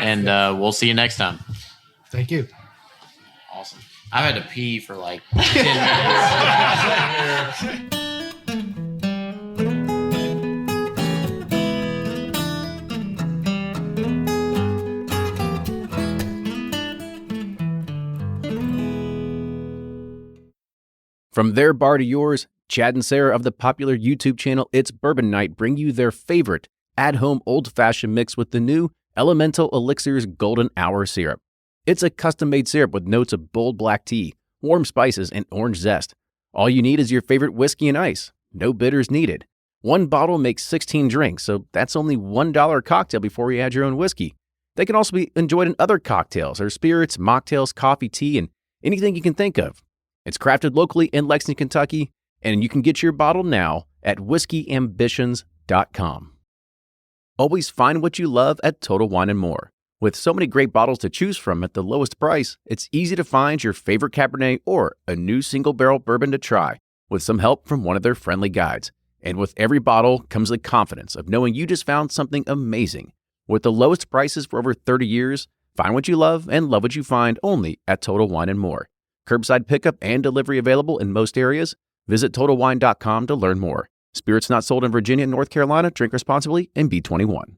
And we'll see you next time. Thank you. Awesome. I've had to pee for like 10 minutes. From their bar to yours, Chad and Sarah of the popular YouTube channel It's Bourbon Night bring you their favorite at-home old-fashioned mix with the new Elemental Elixirs Golden Hour Syrup. It's a custom-made syrup with notes of bold black tea, warm spices, and orange zest. All you need is your favorite whiskey and ice. No bitters needed. One bottle makes 16 drinks, so that's only $1 a cocktail before you add your own whiskey. They can also be enjoyed in other cocktails or spirits, mocktails, coffee, tea, and anything you can think of. It's crafted locally in Lexington, Kentucky, and you can get your bottle now at whiskeyambitions.com. Always find what you love at Total Wine & More. With so many great bottles to choose from at the lowest price, it's easy to find your favorite Cabernet or a new single-barrel bourbon to try with some help from one of their friendly guides. And with every bottle comes the confidence of knowing you just found something amazing. With the lowest prices for over 30 years, find what you love and love what you find only at Total Wine & More. Curbside pickup and delivery available in most areas. Visit TotalWine.com to learn more. Spirits not sold in Virginia and North Carolina. Drink responsibly and be 21.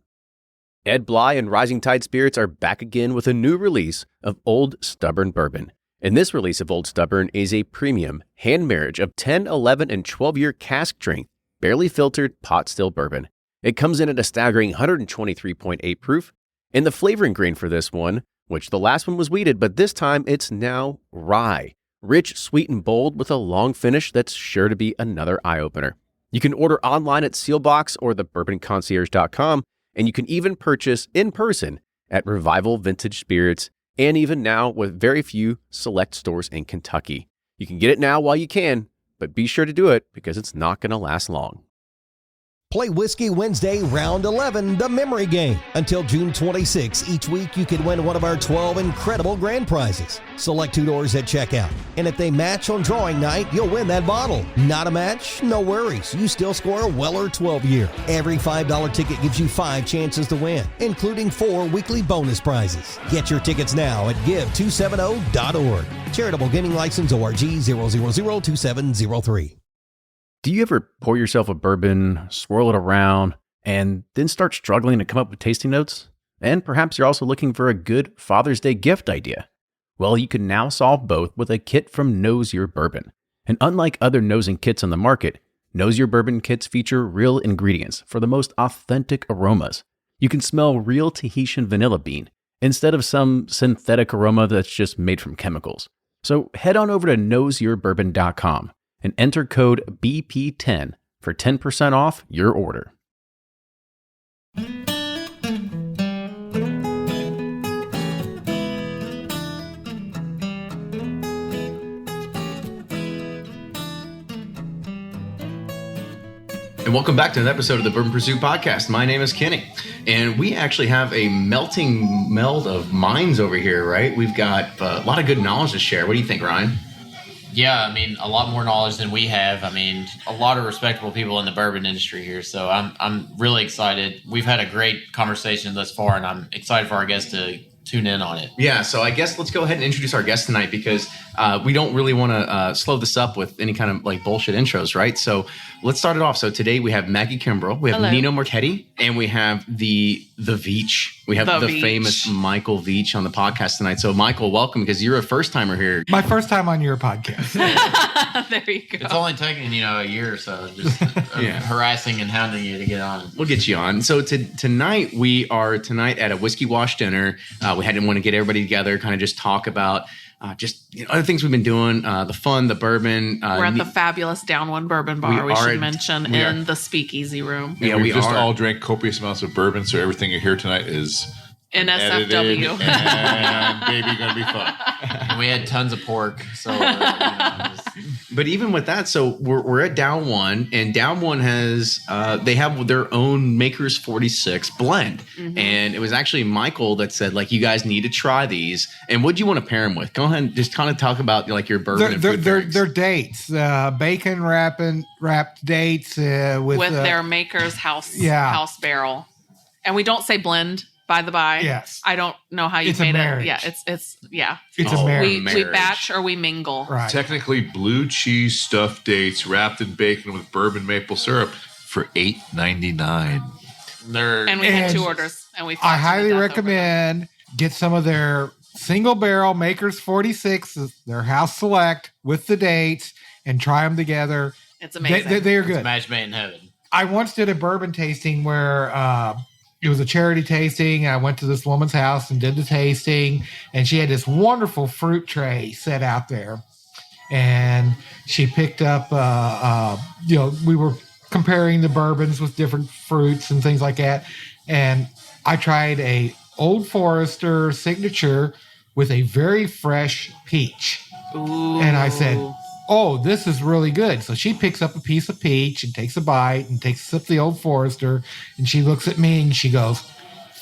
Ed Bly and Rising Tide Spirits are back again with a new release of Old Stubborn Bourbon. And this release of Old Stubborn is a premium hand marriage of 10, 11, and 12-year cask strength, barely filtered pot still bourbon. It comes in at a staggering 123.8 proof. And the flavoring grain for this one, which the last one was wheated, but this time it's now rye. Rich, sweet, and bold with a long finish that's sure to be another eye-opener. You can order online at Sealbox or thebourbonconcierge.com, and you can even purchase in person at Revival Vintage Spirits, and even now with very few select stores in Kentucky. You can get it now while you can, but be sure to do it because it's not going to last long. Play Whiskey Wednesday, Round 11, the memory game. Until June 26, each week you can win one of our 12 incredible grand prizes. Select $2 at checkout. And if they match on drawing night, you'll win that bottle. Not a match? No worries. You still score a Weller 12-year. Every $5 ticket gives you 5 chances to win, including 4 weekly bonus prizes. Get your tickets now at give270.org. Charitable Gaming License ORG 0002703. Do you ever pour yourself a bourbon, swirl it around, and then start struggling to come up with tasting notes? And perhaps you're also looking for a good Father's Day gift idea. Well, you can now solve both with a kit from Knows Your Bourbon. And unlike other nosing kits on the market, Knows Your Bourbon kits feature real ingredients for the most authentic aromas. You can smell real Tahitian vanilla bean instead of some synthetic aroma that's just made from chemicals. So head on over to knowsyourbourbon.com. and enter code BP10 for 10% off your order. And welcome back to another episode of the Bourbon Pursuit Podcast. My name is Kenny, and we actually have a melting meld of minds over here, right? We've got a lot of good knowledge to share. What do you think, Ryan? Yeah, I mean, a lot more knowledge than we have. I mean, a lot of respectable people in the bourbon industry here. So I'm really excited. We've had a great conversation thus far, and I'm excited for our guests to tune in on it. Yeah, so I guess let's go ahead and introduce our guest tonight because we don't really want to slow this up with any kind of like bullshit intros, right? So let's start it off. So today we have Maggie Kimberl, we have Nino Marchetti, and we have the Veach. We have the famous Michael Veach on the podcast tonight. So Michael, welcome because you're a first timer here. My first time on your podcast. There you go. It's only taken, a year or so just harassing and hounding you to get on. We'll get you on. So tonight we are at a whiskey wash dinner. We had to want to get everybody together, kind of just talk about other things we've been doing, the fun, the bourbon. We're at the fabulous Down One Bourbon Bar, we should mention, in the Speakeasy Room. Yeah, we just all drank copious amounts of bourbon, so everything you hear tonight is NSFW. And baby, gonna be fun. And we had tons of pork. So, but even with that, so we're at Down One, and Down One has they have their own Maker's 46 blend, and it was actually Michael that said like you guys need to try these. And what do you want to pair them with? Go ahead and just kind of talk about like your bourbon. They're dates, bacon wrapped dates with their Maker's house barrel. And we don't say blend by the by. Yes. I don't know how you It's a made marriage. it. Yeah, it's yeah. It's a marriage. We batch or we mingle. Right. Technically, blue cheese stuffed dates wrapped in bacon with bourbon maple syrup for $8.99. And we had 2 orders, and we. I highly recommend get some of their single barrel Makers 46, their house select with the dates, and try them together. It's amazing. They are good. It's a match made in heaven. I once did a bourbon tasting where it was a charity tasting. I went to this woman's house and did the tasting, and she had this wonderful fruit tray set out there. And she picked up, we were comparing the bourbons with different fruits and things like that. And I tried a Old Forester signature with a very fresh peach. Ooh. And I said, oh, this is really good. So she picks up a piece of peach and takes a bite and takes a sip of the Old Forester. And she looks at me and she goes,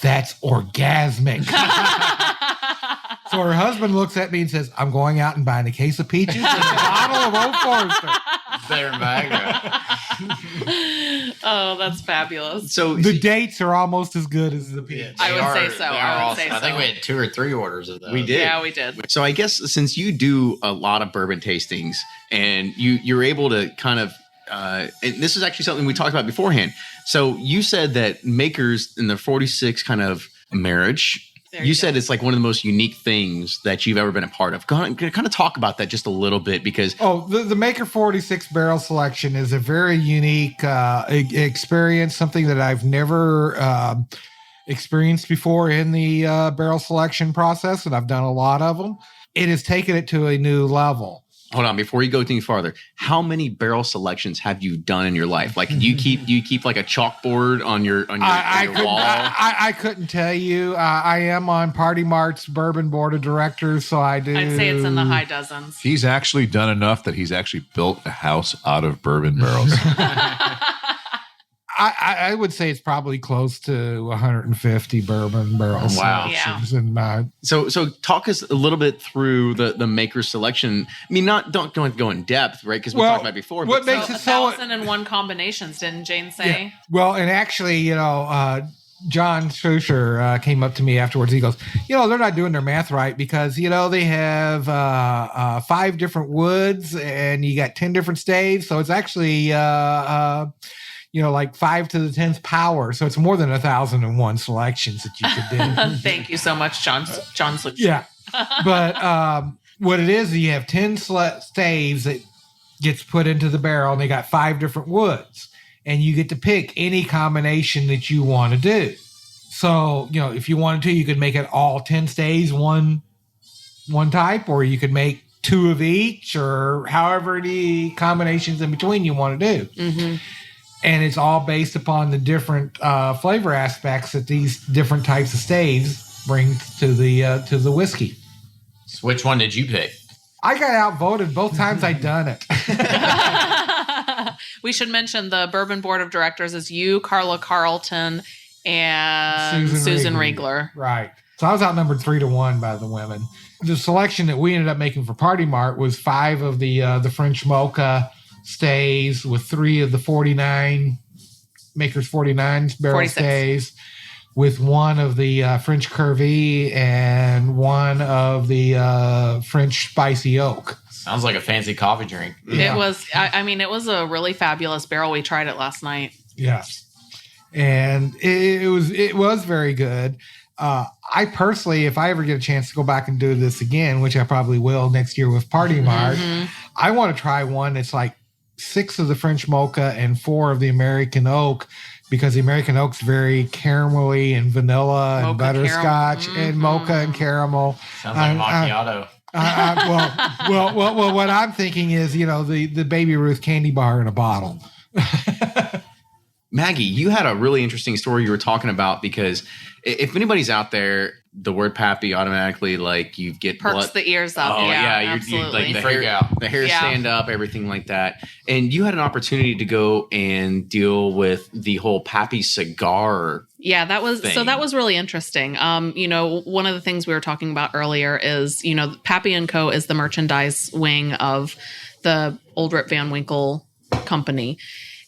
that's orgasmic. So her husband looks at me and says, I'm going out and buying a case of peaches and a bottle of Old Forester. Better Magna. Oh, that's fabulous. So the dates are almost as good as the peach. I would say so. I think we had 2 or 3 orders of those. We did. Yeah, we did. So I guess since you do a lot of bourbon tastings and you're able to kind of, and this is actually something we talked about beforehand. So you said that Makers in the 46 kind of marriage, you said it's like one of the most unique things that you've ever been a part of. Kind of talk about that just a little bit because... the Maker 46 barrel selection is a very unique experience, something that I've never experienced before in the barrel selection process, and I've done a lot of them. It has taken it to a new level. Hold on, before you go any farther, how many barrel selections have you done in your life? Like, do you keep like a chalkboard on your wall? I couldn't tell you. I am on Party Mart's Bourbon Board of Directors, so I do. I'd say it's in the high dozens. He's actually done enough that he's actually built a house out of bourbon barrels. I would say it's probably close to 150 bourbon barrels. Wow. Yeah. And, So talk us a little bit through the Maker selection. I mean, don't go in depth, right? Because we talked about it before. What makes it so 1,001 combinations, didn't Jane say? Yeah. Well, and actually, John Schuscher came up to me afterwards. He goes, they're not doing their math right because, they have 5 different woods and you got 10 different staves. So it's actually, like 5 to the 10th power. So it's more than 1,001 selections that you could do. Thank you so much, John Schuscher. Yeah. But what it is, you have 10 staves that gets put into the barrel and they got 5 different woods. And you get to pick any combination that you want to do. So, if you wanted to, you could make it all 10 staves, one type, or you could make 2 of each, or however many combinations in between you want to do. Mm-hmm. And it's all based upon the different flavor aspects that these different types of staves bring to the whiskey. So which one did you pick? I got outvoted both times I'd done it. We should mention the Bourbon Board of Directors is you, Carla Carlton, and Susan Riegler. Right. So I was outnumbered 3-1 by the women. The selection that we ended up making for Party Mart was 5 of the French Mocha stays with 3 of the 49 Makers 49 barrel 46. stays, with 1 of the French Curvy and 1 of the French Spicy Oak. Sounds like a fancy coffee drink. Yeah. It was. It was a really fabulous barrel. We tried it last night. Yes, and it was very good. I personally, if I ever get a chance to go back and do this again, which I probably will next year with Party Mart, I want to try one that's like 6 of the French Mocha and 4 of the American Oak, because the American Oak's very caramelly and vanilla and mocha butterscotch and mocha and caramel. Sounds like macchiato. Well, what I'm thinking is, the Baby Ruth candy bar in a bottle. Maggie, you had a really interesting story you were talking about, because if anybody's out there, the word Pappy automatically, like, you get perks blood. the ears up. Oh yeah, you're absolutely. like the freak hair, out. the hair stand up, everything like that. And you had an opportunity to go and deal with the whole Pappy cigar. Yeah, that was really interesting. One of the things we were talking about earlier is, Pappy Co is the merchandise wing of the Old Rip Van Winkle company.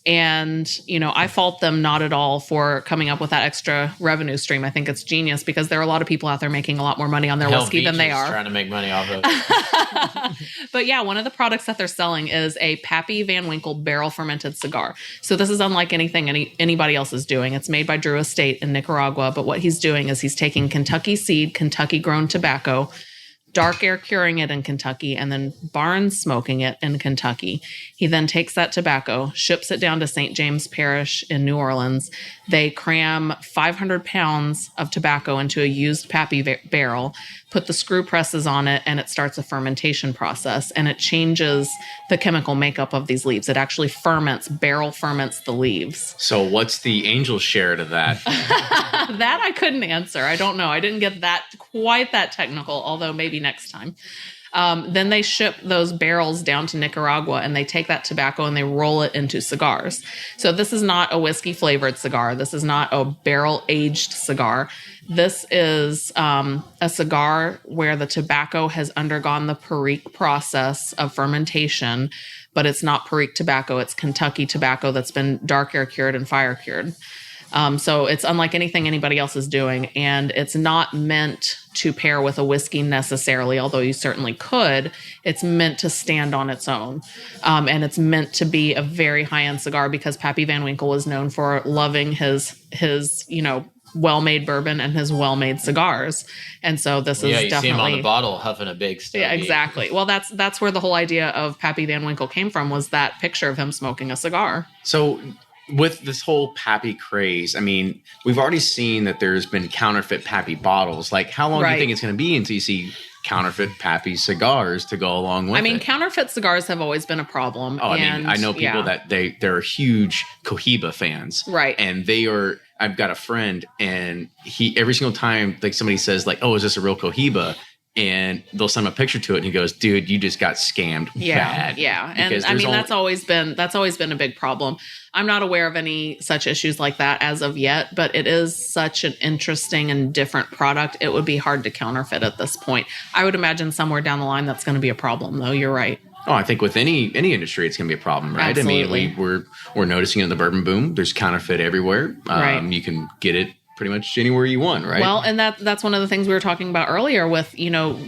And, I fault them not at all for coming up with that extra revenue stream. I think it's genius because there are a lot of people out there making a lot more money on their whiskey than they are. Trying to make money off of it. But yeah, one of the products that they're selling is a Pappy Van Winkle barrel fermented cigar. So this is unlike anything anybody else is doing. It's made by Drew Estate in Nicaragua. But what he's doing is he's taking Kentucky seed, Kentucky grown tobacco, dark air curing it in Kentucky, and then barn smoking it in Kentucky. He then takes that tobacco, ships it down to St. James Parish in New Orleans. They cram 500 pounds of tobacco into a used Pappy barrel, put the screw presses on it, and it starts a fermentation process. And it changes the chemical makeup of these leaves. It actually barrel ferments the leaves. So what's the angel share to that? That I couldn't answer. I don't know. I didn't get quite that technical, although maybe next time. Then they ship those barrels down to Nicaragua, and they take that tobacco and they roll it into cigars. So this is not a whiskey flavored cigar. This is not a barrel aged cigar. This is a cigar where the tobacco has undergone the Perique process of fermentation, but it's not Perique tobacco. It's Kentucky tobacco that's been dark air cured and fire cured. So it's unlike anything anybody else is doing, and it's not meant to pair with a whiskey necessarily, although you certainly could. It's meant to stand on its own, and it's meant to be a very high-end cigar because Pappy Van Winkle was known for loving his well-made bourbon and his well-made cigars, and so this is you definitely see him on the bottle huffing a big stogie. Yeah, exactly. Well, that's where the whole idea of Pappy Van Winkle came from, was that picture of him smoking a cigar. So with this whole Pappy craze, I mean, we've already seen that there's been counterfeit Pappy bottles. Like, how long do you think it's going to be until you see counterfeit Pappy cigars to go along with it? Counterfeit cigars have always been a problem. Oh, I know people that they're huge Cohiba fans. Right. And I've got a friend, and he, every single time like somebody says like, oh, is this a real Cohiba? And they'll send him a picture to it, and he goes, "Dude, you just got scammed bad." Yeah, and that's always been a big problem. I'm not aware of any such issues like that as of yet, but it is such an interesting and different product. It would be hard to counterfeit at this point. I would imagine somewhere down the line that's going to be a problem, though. You're right. Oh, I think with any industry, it's going to be a problem, right? Absolutely. I mean, we're noticing in the bourbon boom, there's counterfeit everywhere. Right. You can get it pretty much anywhere you want, right? Well, and that's one of the things we were talking about earlier with,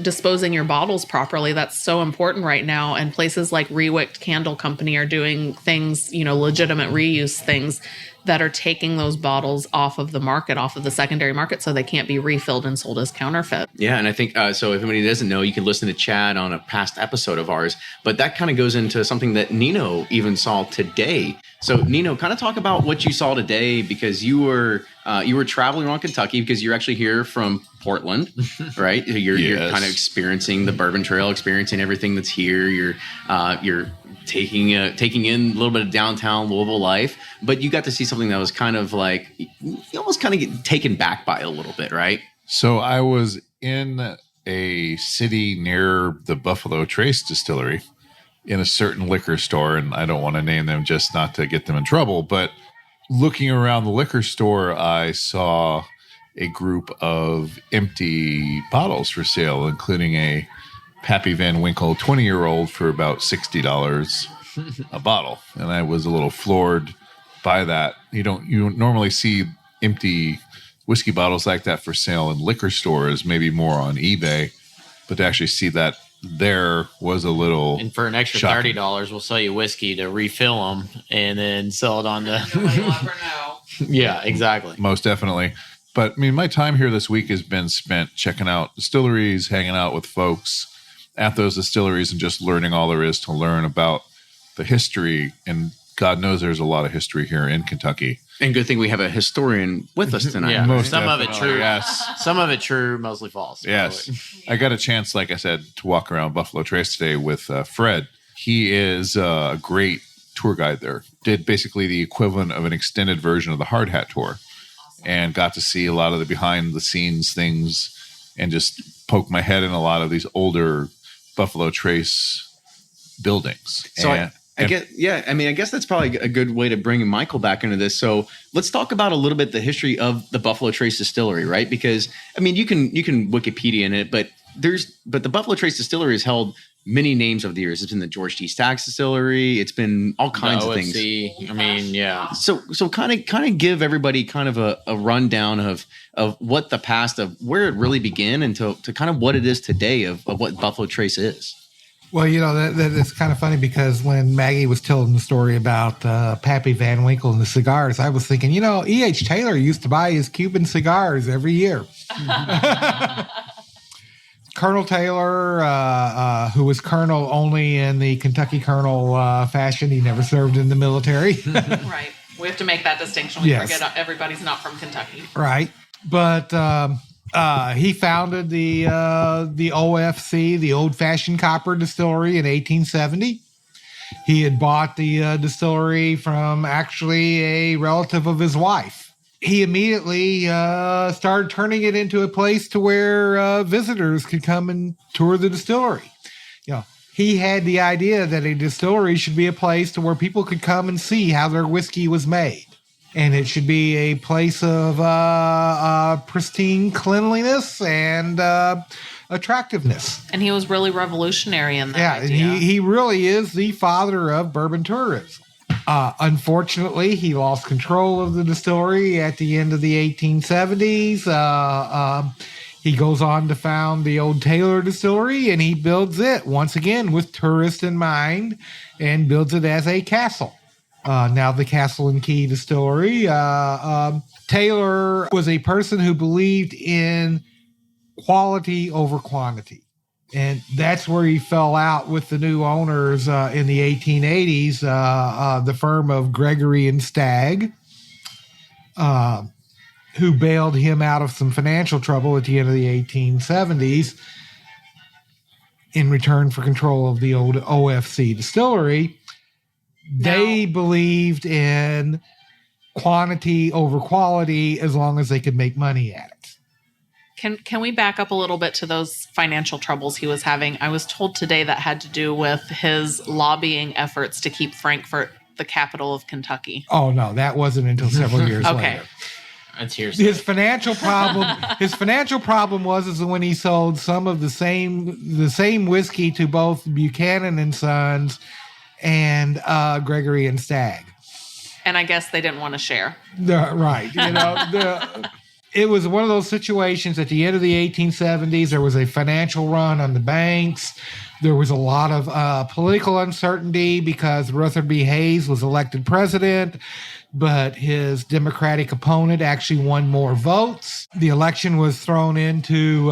disposing your bottles properly. That's so important right now. And places like Rewicked Candle Company are doing things, legitimate reuse things that are taking those bottles off of the market, off of the secondary market, so they can't be refilled and sold as counterfeit. Yeah, and I think, so if anybody doesn't know, you can listen to Chad on a past episode of ours, but that kind of goes into something that Nino even saw today. So Nino, kind of talk about what you saw today, because you were traveling around Kentucky because you're actually here from Portland, right? You're kind of experiencing the Bourbon Trail, experiencing everything that's here. You're taking in a little bit of downtown Louisville life, but you got to see something that was kind of like, you almost kind of get taken back by it a little bit, right? So I was in a city near the Buffalo Trace Distillery in a certain liquor store, and I don't want to name them just not to get them in trouble, but looking around the liquor store, I saw a group of empty bottles for sale, including a Pappy Van Winkle 20-year-old for about $60 a bottle. And I was a little floored by that. You don't normally see empty whiskey bottles like that for sale in liquor stores, maybe more on eBay, but to actually see that there was a little. And for an extra shocking. $30, we'll sell you whiskey to refill them and then sell it on the. Nobody will ever know. Yeah, exactly. Most definitely. But I mean, my time here this week has been spent checking out distilleries, hanging out with folks at those distilleries, and just learning all there is to learn about the history. And God knows there's a lot of history here in Kentucky. And good thing we have a historian with us tonight. Yeah, Most some of it definitely, true. yes. Some of it true, mostly false. Yes. I got a chance, like I said, to walk around Buffalo Trace today with Fred. He is a great tour guide there. Did basically the equivalent of an extended version of the Hard Hat Tour. And got to see a lot of the behind the scenes things and just poke my head in a lot of these older Buffalo Trace buildings. So I guess that's probably a good way to bring Michael back into this. So let's talk about a little bit the history of the Buffalo Trace Distillery, right? Because I mean, you can Wikipedia in it, but the Buffalo Trace Distillery has held many names over the years. It's been the George T. Staggs Distillery. It's been all kinds of things. I mean, yeah. So kind of give everybody kind of a rundown of what the past of where it really began and to kind of what it is today of what Buffalo Trace is. Well, that's kind of funny because when Maggie was telling the story about Pappy Van Winkle and the cigars, I was thinking, E.H. Taylor used to buy his Cuban cigars every year. Colonel Taylor, who was colonel only in the Kentucky colonel fashion, he never served in the military. Right. We have to make that distinction. We forget everybody's not from Kentucky. Right. But he founded the OFC, the Old Fashioned Copper Distillery, in 1870. He had bought the distillery from actually a relative of his wife. He immediately started turning it into a place to where visitors could come and tour the distillery. He had the idea that a distillery should be a place to where people could come and see how their whiskey was made. And it should be a place of pristine cleanliness and attractiveness. And he was really revolutionary in that idea. And he really is the father of bourbon tourism. Unfortunately, he lost control of the distillery at the end of the 1870s. He goes on to found the Old Taylor Distillery, and he builds it once again with tourists in mind and builds it as a castle. Now the Castle and Key Distillery. Taylor was a person who believed in quality over quantity. And that's where he fell out with the new owners in the 1880s, the firm of Gregory and Stagg, who bailed him out of some financial trouble at the end of the 1870s in return for control of the old OFC distillery. They believed in quantity over quality as long as they could make money at it. Can we back up a little bit to those financial troubles he was having? I was told today that had to do with his lobbying efforts to keep Frankfort the capital of Kentucky. Oh, no, that wasn't until several years later. That's hearsay. His financial problem was when he sold some of the same whiskey to both Buchanan and Sons and Gregory and Stagg. And I guess they didn't want to share. Right. It was one of those situations at the end of the 1870s. There was a financial run on the banks. There was a lot of political uncertainty because Rutherford B. Hayes was elected president, but his Democratic opponent actually won more votes. The election was thrown into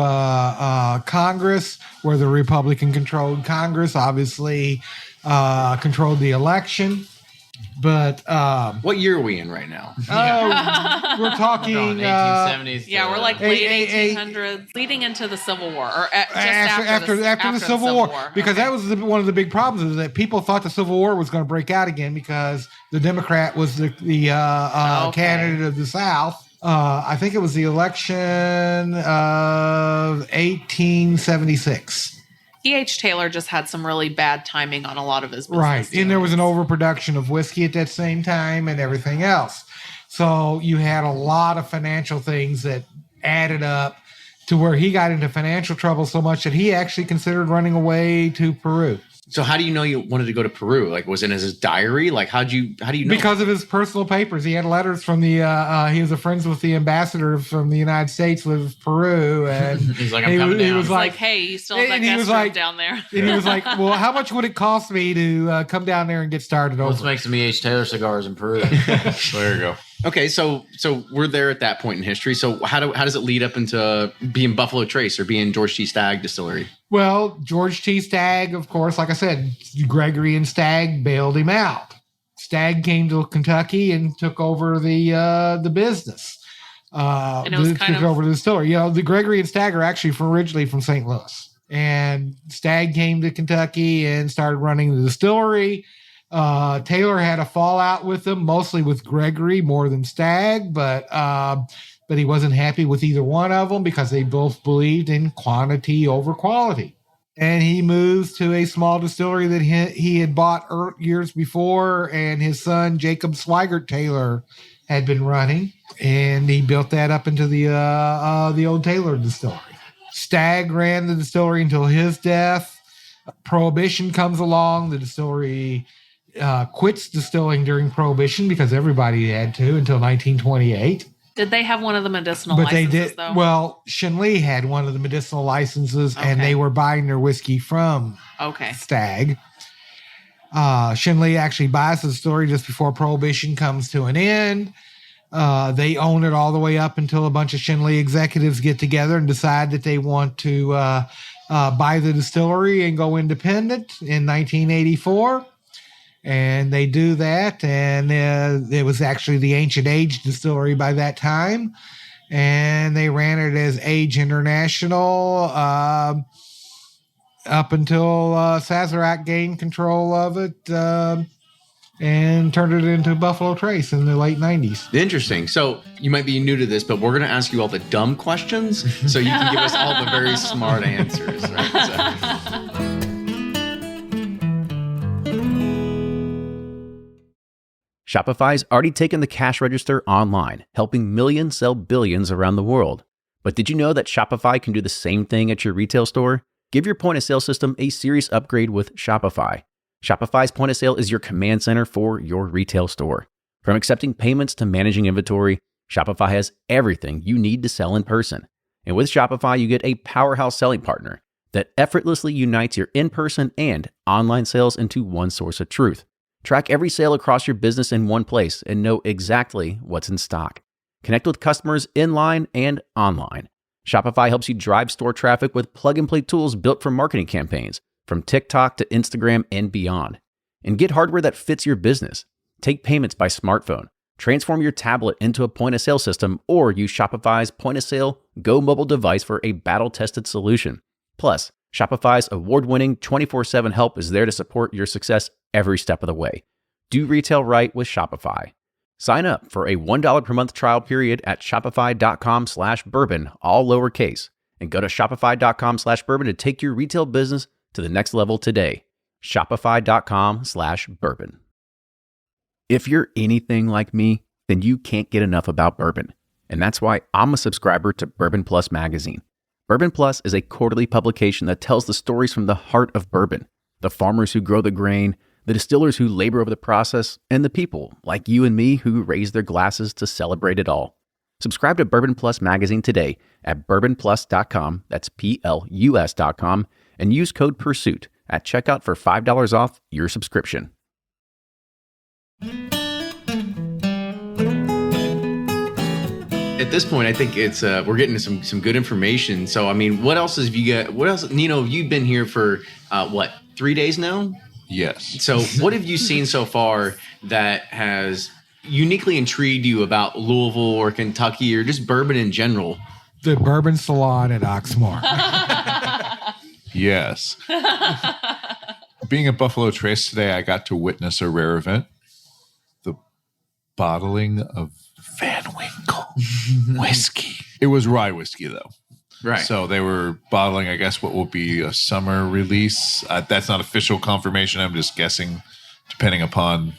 Congress, where the Republican-controlled Congress obviously controlled the election. But what year are we in right now? We're talking 1870s. Yeah, we're like late 1800s, leading into the Civil War, or just after the Civil War. Because that was one of the big problems, is that people thought the Civil War was going to break out again because the Democrat was the candidate of the South. I think it was the election of 1876. E.H. Taylor just had some really bad timing on a lot of his business. Right. And there was an overproduction of whiskey at that same time and everything else. So you had a lot of financial things that added up to where he got into financial trouble so much that he actually considered running away to Peru. So how do you know you wanted to go to Peru? Like, was it in his diary? Like, how do you know? Because of his personal papers. He had letters from he was friends with the ambassador from the United States with Peru. And he's like, I'm coming down. He was like, hey, you still have that guest room down there. And he was like, well, how much would it cost me to come down there and get started over? Let's make some E.H. Taylor cigars in Peru. There you go. Okay, so we're there at that point in history. So how does it lead up into being Buffalo Trace or being George T. Stagg Distillery? Well, George T. Stagg, of course, like I said, Gregory and Stagg bailed him out. Stagg came to Kentucky and took over the business. And it was took over the distillery. The Gregory and Stagg are actually originally from St. Louis. And Stagg came to Kentucky and started running the distillery. Taylor had a fallout with him, mostly with Gregory more than Stagg, but he wasn't happy with either one of them because they both believed in quantity over quality. And he moves to a small distillery that he had bought years before, and his son, Jacob Swigert Taylor, had been running, and he built that up into the Old Taylor Distillery. Stagg ran the distillery until his death. Prohibition comes along. The distillery quits distilling during Prohibition because everybody had to until 1928. Did they have one of the medicinal But licenses, they did. though? Well, Shenli had one of the medicinal licenses, and they were buying their whiskey from Stag. Shenli actually buys the distillery just before Prohibition comes to an end. They own it all the way up until a bunch of Shenli executives get together and decide that they want to buy the distillery and go independent in 1984. And they do that, and it was actually the Ancient Age Distillery by that time, and they ran it as Age International up until Sazerac gained control of it and turned it into Buffalo Trace in the late 90s. Interesting. So you might be new to this, but we're going to ask you all the dumb questions so you can give us all the very smart answers. Right? Shopify's already taken the cash register online, helping millions sell billions around the world. But did you know that Shopify can do the same thing at your retail store? Give your point of sale system a serious upgrade with Shopify. Shopify's point of sale is your command center for your retail store. From accepting payments to managing inventory, Shopify has everything you need to sell in person. And with Shopify, you get a powerhouse selling partner that effortlessly unites your in-person and online sales into one source of truth. Track every sale across your business in one place and know exactly what's in stock. Connect with customers in line and online. Shopify helps you drive store traffic with plug-and-play tools built for marketing campaigns, from TikTok to Instagram and beyond. And get hardware that fits your business. Take payments by smartphone, transform your tablet into a point-of-sale system, or use Shopify's point-of-sale Go mobile device for a battle-tested solution. Plus, Shopify's award-winning 24/7 help is there to support your success every step of the way. Do retail right with Shopify. Sign up for a $1 per month trial period at shopify.com/bourbon, all lowercase, and go to shopify.com/bourbon to take your retail business to the next level today. Shopify.com/bourbon. If you're anything like me, then you can't get enough about bourbon. And that's why I'm a subscriber to Bourbon Plus magazine. Bourbon Plus is a quarterly publication that tells the stories from the heart of bourbon, the farmers who grow the grain, the distillers who labor over the process, and the people like you and me who raise their glasses to celebrate it all. Subscribe to Bourbon Plus magazine today at bourbonplus.com, that's PLUS.com, and use code PURSUIT at checkout for $5 off your subscription. At this point, I think it's we're getting some good information. So, I mean, what else have you got? What else, Nino? You've been here for 3 days now? Yes. So, what have you seen so far that has uniquely intrigued you about Louisville or Kentucky or just bourbon in general? The Bourbon Salon at Oxmoor. Yes. Being at Buffalo Trace today, I got to witness a rare event: the bottling of Van Winkle whiskey. It was rye whiskey, though. Right. So they were bottling, I guess, what will be a summer release. That's not official confirmation. I'm just guessing, depending upon.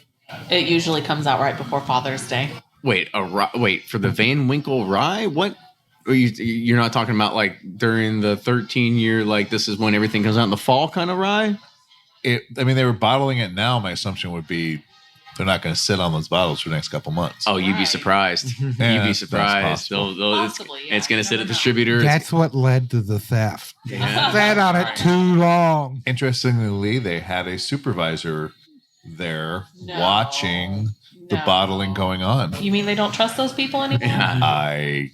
It usually comes out right before Father's Day. Wait, for the Van Winkle rye? What? You're not talking about like during the 13-year, like this is when everything comes out in the fall kind of rye? They were bottling it now. My assumption would be they're not going to sit on those bottles for the next couple months. Oh, you'd be surprised. You'd be surprised. It's going to sit at distributors. That's what led to the theft. Sat on it too long. Interestingly, they had a supervisor there watching the bottling going on. You mean they don't trust those people anymore?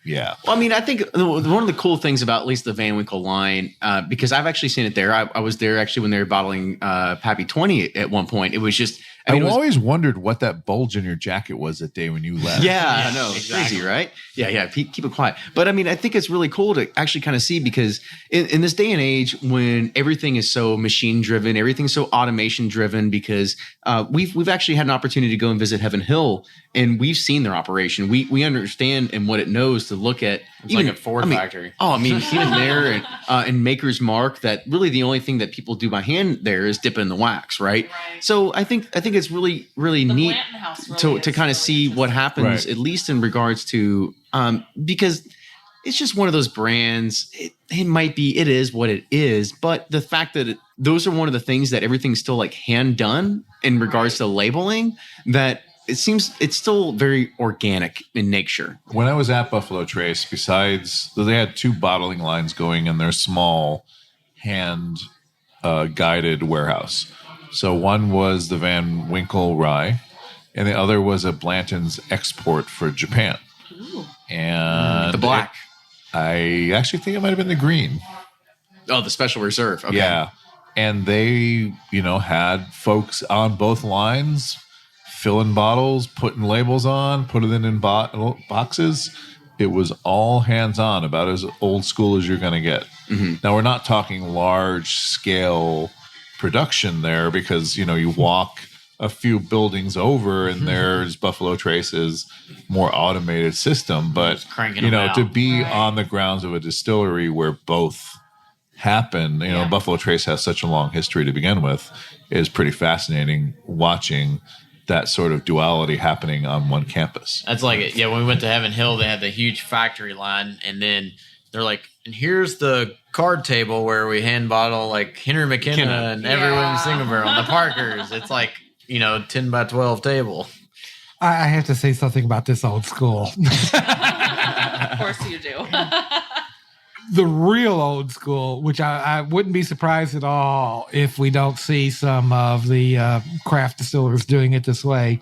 Yeah. Well, I mean, I think one of the cool things about at least the Van Winkle line, because I've actually seen it there. I was there actually when they were bottling Pappy 20 at one point. It was just. I've always wondered what that bulge in your jacket was that day when you left. Yeah, I know. It's crazy, right? Yeah. Keep it quiet. But I mean, I think it's really cool to actually kind of see because in this day and age when everything is so machine driven, everything's so automation driven, because we've actually had an opportunity to go and visit Heaven Hill and we've seen their operation. We understand and what it knows to look at. It's even like a Ford factory. Oh, I mean, even there and Maker's Mark, that really the only thing that people do by hand there is dip in the wax, right? So I think it's really, really neat to kind of see what happens, at least in regards to because it's just one of those brands. It is what it is. But the fact that those are one of the things that everything's still like hand done in regards to labeling, that it seems it's still very organic in nature. When I was at Buffalo Trace, they had 2 bottling lines going in their small hand guided warehouse. So one was the Van Winkle rye, and the other was a Blanton's export for Japan. Ooh. And the black. I actually think it might have been the green. Oh, the special reserve. Okay. Yeah. And they, had folks on both lines filling bottles, putting labels on, putting it in boxes. It was all hands-on, about as old school as you're going to get. Mm-hmm. Now, we're not talking large-scale production there because, you walk a few buildings over and there's Buffalo Trace's more automated system. But, to be on the grounds of a distillery where both happen, Buffalo Trace has such a long history to begin with, is pretty fascinating watching that sort of duality happening on one campus. That's like it. Yeah, when we went to Heaven Hill, they had the huge factory line, and then they're like, and here's the card table where we hand bottle like Henry McKenna and everyone's single barrel, and the Parkers. It's like, 10 by 12 table. I have to say something about this old school. Of course you do. The real old school, which I wouldn't be surprised at all if we don't see some of the craft distillers doing it this way.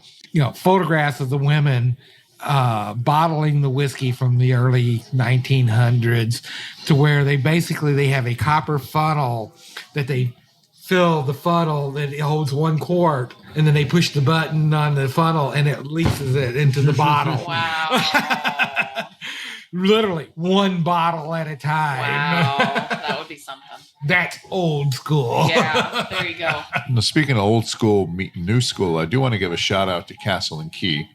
Photographs of the women bottling the whiskey from the early 1900s, to where they have a copper funnel that they fill the funnel that holds 1 quart, and then they push the button on the funnel and it leases it into the bottle. Wow. Literally 1 bottle at a time. Wow, that would be something. That's old school. Yeah, there you go. Now, speaking of old school meeting new school, I do want to give a shout out to Castle and Key.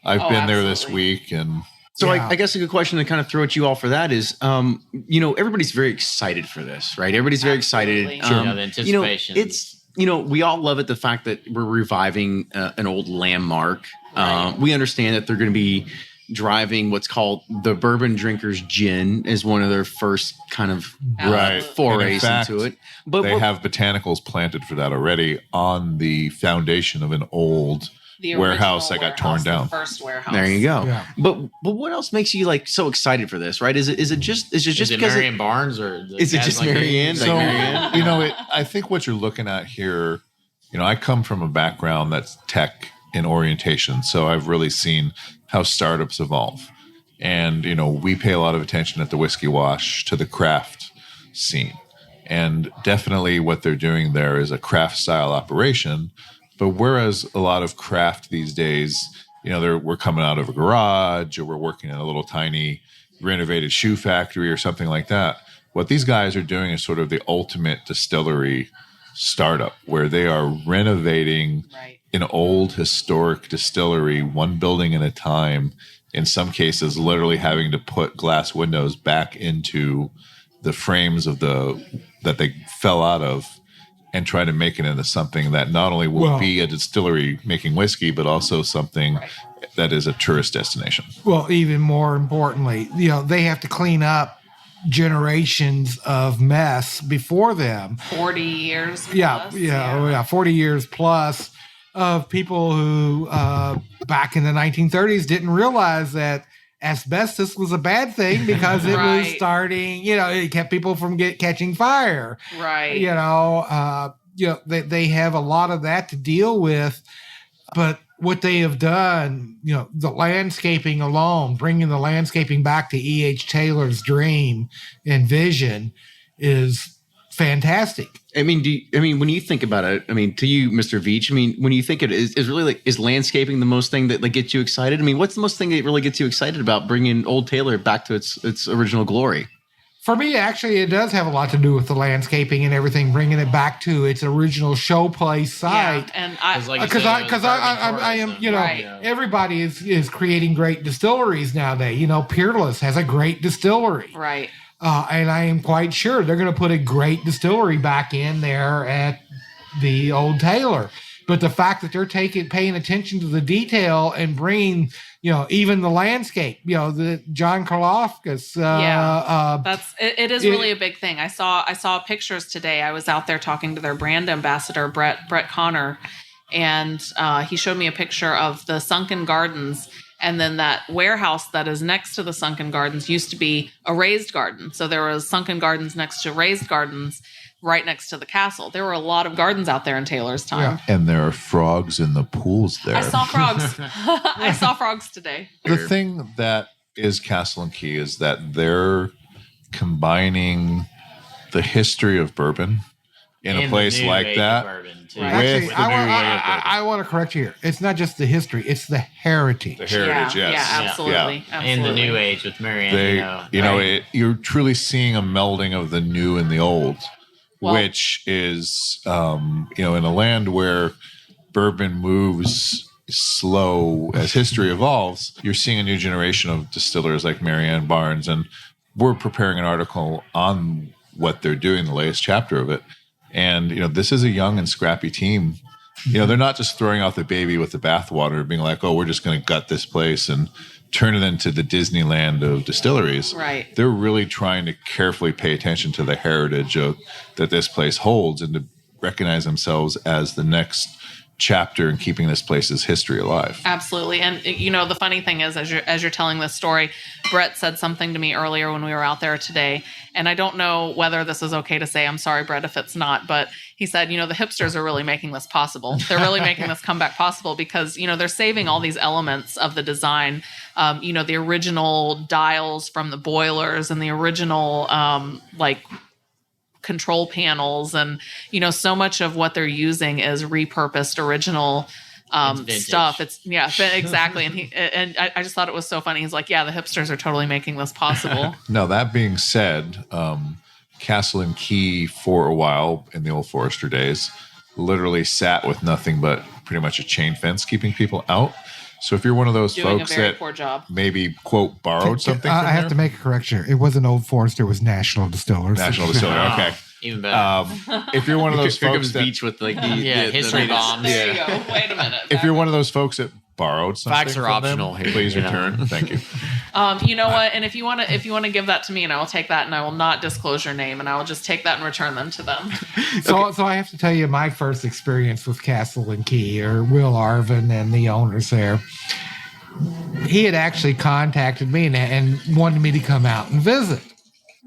I've been there this week, and so I guess a good question to kind of throw at you all for that is, everybody's very excited for this, right? Everybody's very excited. Sure. The anticipation. It's we all love it, the fact that we're reviving an old landmark. Right. We understand that they're going to be driving what's called the Bourbon Drinkers Gin as one of their first kind of forays into it. But they have botanicals planted for that already on the foundation of an old warehouse that got torn down. The first warehouse. There you go. Yeah. But what else makes you like so excited for this? Right? Is it just because Marianne Barnes, or is it just Marianne? So I think what you're looking at here. I come from a background that's tech in orientation, so I've really seen how startups evolve. And, we pay a lot of attention at the Whiskey Wash to the craft scene. And definitely what they're doing there is a craft style operation. But whereas a lot of craft these days, we're coming out of a garage, or we're working in a little tiny renovated shoe factory or something like that. What these guys are doing is sort of the ultimate distillery startup, where they are renovating an old historic distillery, 1 building at a time. In some cases, literally having to put glass windows back into the frames of that they fell out of, and try to make it into something that not only will be a distillery making whiskey, but also something that is a tourist destination. Well, even more importantly, they have to clean up generations of mess before them. 40 years plus. Yeah, 40 years plus of people who back in the 1930s didn't realize that asbestos was a bad thing because it was starting, it kept people from catching fire. Right. They have a lot of that to deal with, but what they have done, the landscaping alone, bringing the landscaping back to E.H. Taylor's dream and vision is fantastic. When you think about it, to you, Mr. Veach, when you think is really like, is landscaping the most thing that like gets you excited? What's the most thing that really gets you excited about bringing Old Taylor back to its original glory? For me, actually, it does have a lot to do with the landscaping and everything, bringing it back to its original showplace site. Yeah, and I am, everybody is creating great distilleries nowadays. Peerless has a great distillery, right? And I am quite sure they're going to put a great distillery back in there at the Old Taylor. But the fact that they're paying attention to the detail and bringing, even the landscape, the John Karlofskas. It is really a big thing. I saw pictures today. I was out there talking to their brand ambassador, Brett Connor, and he showed me a picture of the Sunken Gardens. And then that warehouse that is next to the Sunken Gardens used to be a raised garden. So there was Sunken Gardens next to raised gardens right next to the castle. There were a lot of gardens out there in Taylor's time. Yeah. And there are frogs in the pools there. I saw frogs. I saw frogs today. The thing that is Castle and Key is that they're combining the history of bourbon in a place like that. Actually, I want to correct you here. It's not just the history; it's the heritage. The heritage, yes. Yeah, absolutely. And the new age with Marianne. You're truly seeing a melding of the new and the old, which is, in a land where bourbon moves slow as history evolves, you're seeing a new generation of distillers like Marianne Barnes, and we're preparing an article on what they're doing, the latest chapter of it. And, this is a young and scrappy team. They're not just throwing out the baby with the bathwater, being like, oh, we're just going to gut this place and turn it into the Disneyland of distilleries. Right. They're really trying to carefully pay attention to the heritage that this place holds and to recognize themselves as the next chapter in keeping this place's history alive. Absolutely. And the funny thing is, as you're telling this story, Brett said something to me earlier when we were out there today, and I don't know whether this is okay to say. I'm sorry, Brett, if it's not, but he said, the hipsters are really making this possible. They're really making this comeback possible because, they're saving all these elements of the design, the original dials from the boilers and the original, control panels, and so much of what they're using is repurposed original stuff. It's exactly. And I just thought it was so funny. He's like, the hipsters are totally making this possible. Now, that being said, Castle and Key for a while in the old Forester days literally sat with nothing but pretty much a chain fence keeping people out. So if you're one of those folks that maybe, quote, borrowed something I have to make a correction here. It wasn't Old Forester. It was National Distillers. National Distillery, okay. Even better. If you're one of those folks that... Veach with the history bombs. There you go. Wait a minute. If you're one of those folks that borrowed something facts are optional here, please return. Thank you. You know what? And if you want to give that to me, and I will take that, and I will not disclose your name, and I will just take that and return them to them. So I have to tell you my first experience with Castle and Key, or Will Arvin and the owners there. He had actually contacted me and wanted me to come out and visit,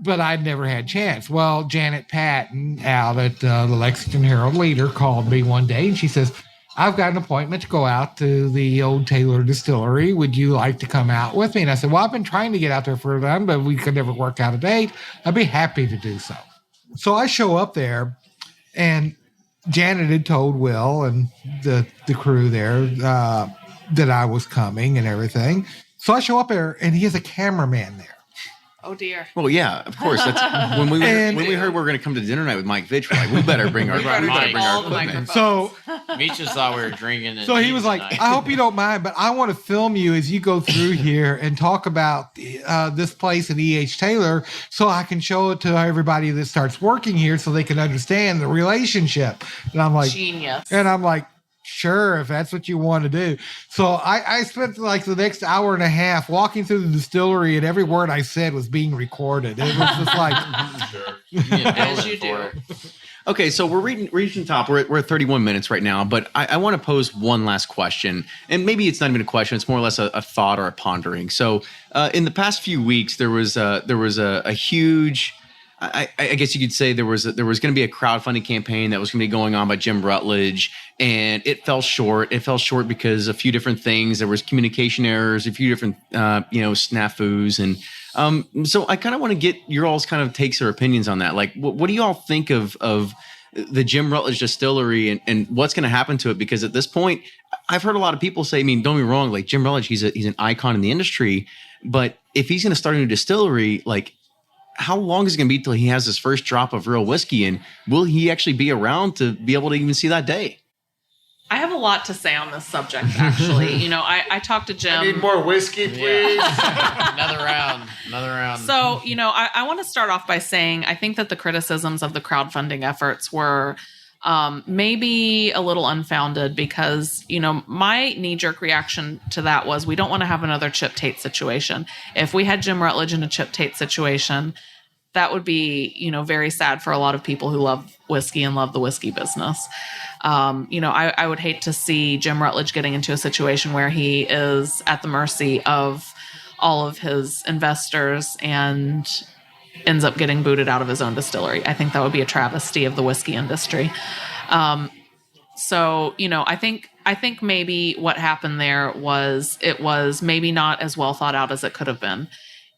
but I'd never had a chance. Well, Janet Patton out at the Lexington Herald Leader called me one day, and she says, I've got an appointment to go out to the old Taylor Distillery. Would you like to come out with me? And I said, well, I've been trying to get out there for a time, but we could never work out a date. I'd be happy to do so. So I show up there, and Janet had told Will and the crew there that I was coming and everything. So I show up there, and he has a cameraman there. Oh dear. Well, yeah, of course. That's when we heard we were going to come to dinner night with Mike Veach. We're like, we better bring our equipment. So Veach just thought we were drinking. So he was like, I hope you don't mind, but I want to film you as you go through here and talk about this place at E.H. Taylor, so I can show it to everybody that starts working here, so they can understand the relationship. And I'm like, genius. And I'm like, sure, if that's what you want to do. So I spent like the next hour and a half walking through the distillery, and every word I said was being recorded. It was just like, as you do. Okay, so we're reaching the top. We're at 31 minutes right now, but I want to pose one last question, and maybe it's not even a question; it's more or less a thought or a pondering. So, in the past few weeks, there was a huge. I guess you could say there was going to be a crowdfunding campaign that was going to be going on by Jim Rutledge, and it fell short. It fell short because a few different things. There was communication errors, a few different snafus, and so I kind of want to get your all's kind of takes or opinions on that. Like, what do you all think of the Jim Rutledge Distillery and what's going to happen to it? Because at this point, I've heard a lot of people say, I mean, don't get me wrong, like Jim Rutledge, he's an icon in the industry, but if he's going to start a new distillery, like, how long is it going to be till he has his first drop of real whiskey? And will he actually be around to be able to even see that day? I have a lot to say on this subject, actually. I talked to Jim. I need more whiskey, please. Another round. So, I want to start off by saying I think that the criticisms of the crowdfunding efforts were maybe a little unfounded because, my knee-jerk reaction to that was we don't want to have another Chip Tate situation. If we had Jim Rutledge in a Chip Tate situation, that would be, very sad for a lot of people who love whiskey and love the whiskey business. I would hate to see Jim Rutledge getting into a situation where he is at the mercy of all of his investors and ends up getting booted out of his own distillery. I think that would be a travesty of the whiskey industry. So, I think maybe what happened there was it was maybe not as well thought out as it could have been.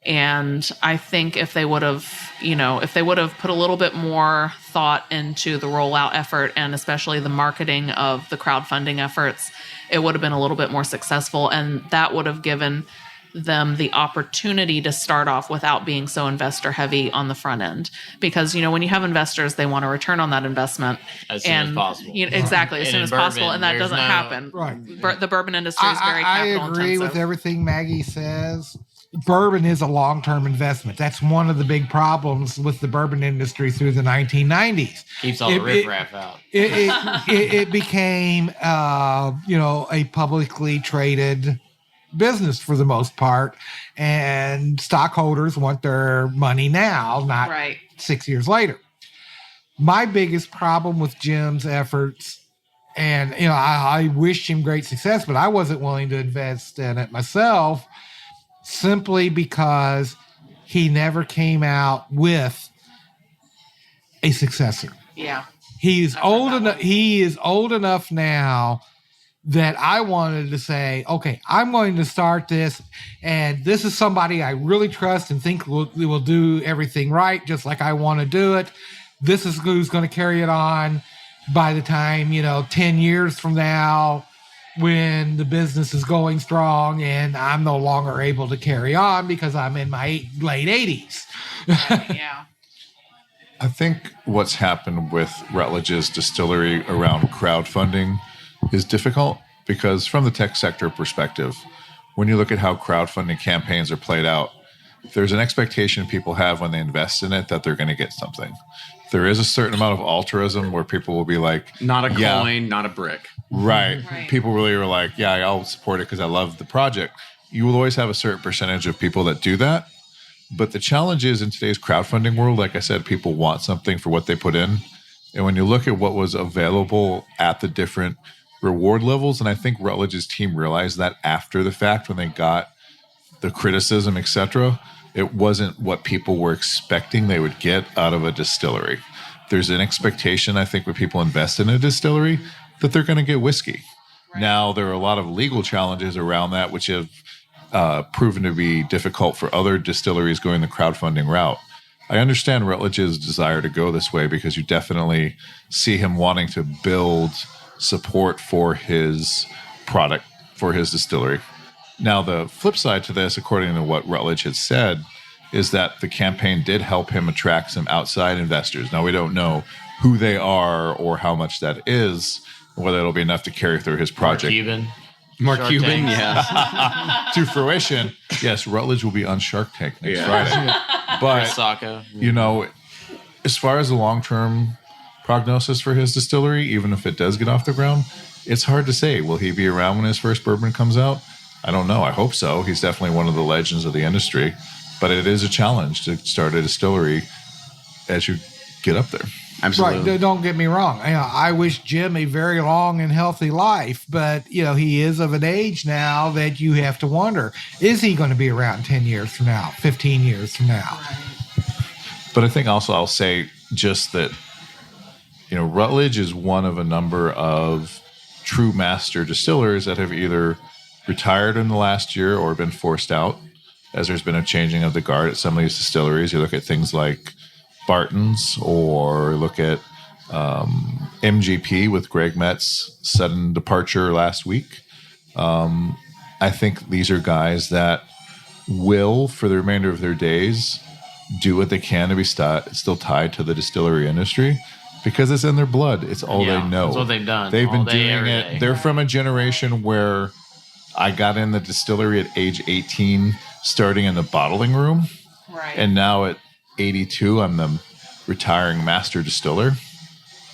And I think if they would have put a little bit more thought into the rollout effort and especially the marketing of the crowdfunding efforts, it would have been a little bit more successful. And that would have given them the opportunity to start off without being so investor heavy on the front end. Because, when you have investors, they want a return on that investment as soon as possible. Exactly, as soon as possible. And that doesn't happen. Right. The bourbon industry is very capital intensive. I agree with everything Maggie says. Bourbon is a long-term investment. That's one of the big problems with the bourbon industry through the 1990s. Keeps all the riffraff out. It became, a publicly traded business for the most part, and stockholders want their money now, not 6 years later. My biggest problem with Jim's efforts, and I wish him great success, but I wasn't willing to invest in it myself, simply because he never came out with a successor. Yeah. He is old enough now that I wanted to say, okay, I'm going to start this, and this is somebody I really trust and think will do everything right, just like I want to do it. This is who's going to carry it on by the time, 10 years from now, when the business is going strong and I'm no longer able to carry on because I'm in my late 80s. Yeah. I think what's happened with Rutledge's distillery around crowdfunding is difficult because from the tech sector perspective, when you look at how crowdfunding campaigns are played out, there's an expectation people have when they invest in it that they're going to get something. There is a certain amount of altruism where people will be like, not a coin, not a brick. Right. People really are like, yeah, I'll support it because I love the project. You will always have a certain percentage of people that do that. But the challenge is in today's crowdfunding world, like I said, people want something for what they put in. And when you look at what was available at the different reward levels, and I think Rutledge's team realized that after the fact when they got the criticism, etc., it wasn't what people were expecting they would get out of a distillery. There's an expectation, I think, when people invest in a distillery that they're going to get whiskey. Right. Now, there are a lot of legal challenges around that, which have proven to be difficult for other distilleries going the crowdfunding route. I understand Rutledge's desire to go this way because you definitely see him wanting to build support for his product, for his distillery. Now, the flip side to this, according to what Rutledge had said, is that the campaign did help him attract some outside investors. Now, we don't know who they are or how much that is, whether it'll be enough to carry through his project. Mark Cuban, yeah. To fruition, yes, Rutledge will be on Shark Tank next Friday. But, as far as the long-term prognosis for his distillery, even if it does get off the ground, it's hard to say. Will he be around when his first bourbon comes out? I don't know. I hope so. He's definitely one of the legends of the industry. But it is a challenge to start a distillery as you get up there. Absolutely. Right. Don't get me wrong. I wish Jim a very long and healthy life, but he is of an age now that you have to wonder, is he going to be around 10 years from now, 15 years from now? But I think also I'll say just that, Rutledge is one of a number of true master distillers that have either retired in the last year or been forced out, as there's been a changing of the guard at some of these distilleries. You look at things like Barton's or look at MGP with Greg Metz's sudden departure last week. I think these are guys that will, for the remainder of their days, do what they can to be still tied to the distillery industry because it's in their blood. It's all they know. That's what they've done. They've been day, doing it. day. They're from a generation where I got in the distillery at age 18, starting in the bottling room. Right. And now at 82, I'm the retiring master distiller.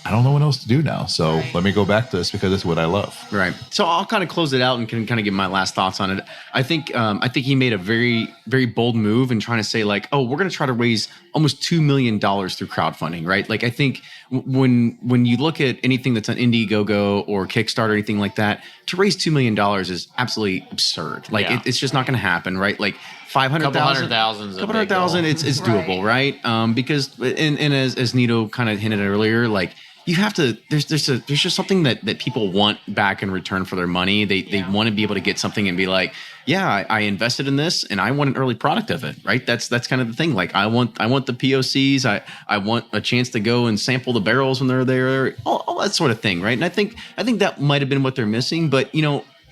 I don't know what else to do now. So let me go back to this because it's what I love. Right. So I'll kind of close it out and can kind of give my last thoughts on it. I think he made a very, very bold move in trying to say like, oh, we're going to try to raise almost $2 million through crowdfunding, right? Like I think when you look at anything that's on Indiegogo or Kickstarter or anything like that, to raise $2 million is absolutely absurd. Like it's just not going to happen, right? Like 500,000, couple hundred thousand, it's doable, right? Because and as Nino kind of hinted at earlier, like you have to. There's just something that people want back in return for their money. They want to be able to get something and be like, yeah, I invested in this and I want an early product of it, right? That's kind of the thing. Like I want the POCs. I want a chance to go and sample the barrels when they're there, all that sort of thing, right? And I think that might have been what they're missing, but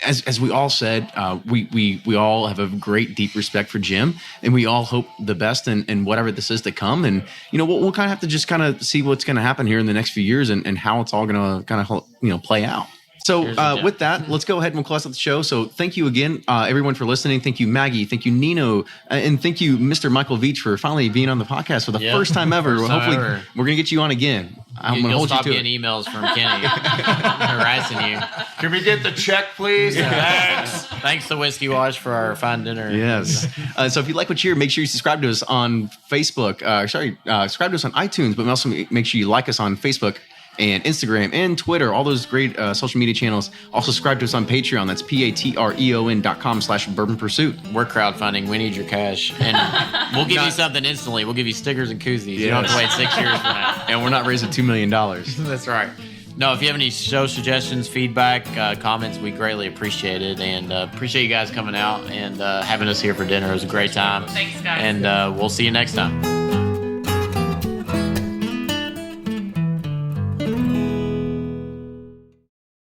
as we all said, we all have a great deep respect for Jim, and we all hope the best in whatever this is to come. And we'll kind of have to just kind of see what's going to happen here in the next few years and how it's all going to kind of play out. So with that, let's go ahead and we'll close out the show. So thank you again, everyone, for listening. Thank you, Maggie. Thank you, Nino. And thank you, Mr. Michael Veach, for finally being on the podcast for the first time ever. Hopefully, we're going to get you on again. I'm going to hold you to it. You'll stop getting emails from Kenny harassing you. Can we get the check, please? Thanks to Whiskey Wash for our fine dinner. Yes. So if you like what you hear, make sure you subscribe to us on Facebook. Subscribe to us on iTunes, but also make sure you like us on Facebook and Instagram and Twitter, all those great social media channels. Also subscribe to us on Patreon. That's patreon.com/Bourbon Pursuit. We're crowdfunding. We need your cash. And we'll give you something instantly. We'll give you stickers and koozies. You don't have to wait 6 years for that. And we're not raising $2 million. That's right. No, if you have any show suggestions, feedback, comments, we greatly appreciate it. And appreciate you guys coming out and having us here for dinner. It was a great time. Thanks, guys. And we'll see you next time.